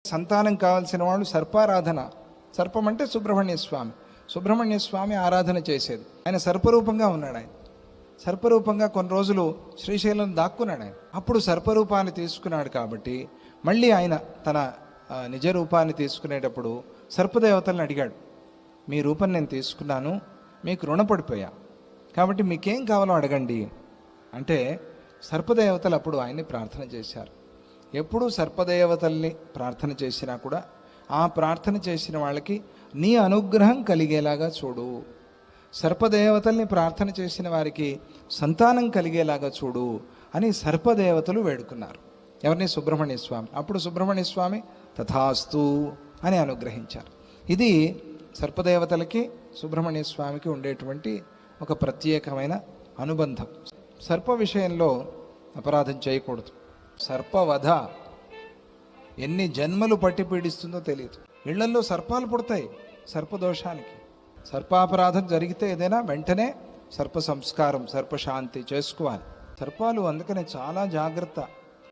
సంతానం కావాల్సిన వాళ్ళు సర్పారాధన. సర్పం అంటే సుబ్రహ్మణ్య స్వామి. సుబ్రహ్మణ్య స్వామి ఆరాధన చేసేది. ఆయన సర్పరూపంగా ఉన్నాడు. ఆయన సర్పరూపంగా కొన్ని రోజులు శ్రీశైలం దాక్కున్నాడు. ఆయన అప్పుడు సర్పరూపాన్ని తీసుకున్నాడు కాబట్టి మళ్ళీ ఆయన తన నిజ రూపాన్ని తీసుకునేటప్పుడు సర్పదేవతలను అడిగాడు, మీ రూపం నేను తీసుకున్నాను, మీకు రుణపడిపోయా, కాబట్టి మీకేం కావాలో అడగండి అంటే సర్పదేవతలు అప్పుడు ఆయన్ని ప్రార్థన చేశారు. ఎప్పుడు సర్పదేవతల్ని ప్రార్థన చేసినా కూడా ఆ ప్రార్థన చేసిన వాళ్ళకి నీ అనుగ్రహం కలిగేలాగా చూడు, సర్పదేవతల్ని ప్రార్థన చేసిన వారికి సంతానం కలిగేలాగా చూడు అని సర్పదేవతలు వేడుకున్నారు. ఎవరిని? సుబ్రహ్మణ్య స్వామి. అప్పుడు సుబ్రహ్మణ్య స్వామి తథాస్తు అని అనుగ్రహించారు. ఇది సర్పదేవతలకి సుబ్రహ్మణ్య స్వామికి ఉండేటువంటి ఒక ప్రత్యేకమైన అనుబంధం. సర్ప విషయంలో అపరాధం చేయకూడదు. సర్పవధ ఎన్ని జన్మలు పట్టి పీడిస్తుందో తెలియదు. ఇళ్లల్లో సర్పాలు పుడతాయి సర్పదోషానికి. సర్పాపరాధం జరిగితే ఏదైనా వెంటనే సర్ప సంస్కారం, సర్పశాంతి చేసుకోవాలి. సర్పాలు అందుకనే చాలా జాగ్రత్త.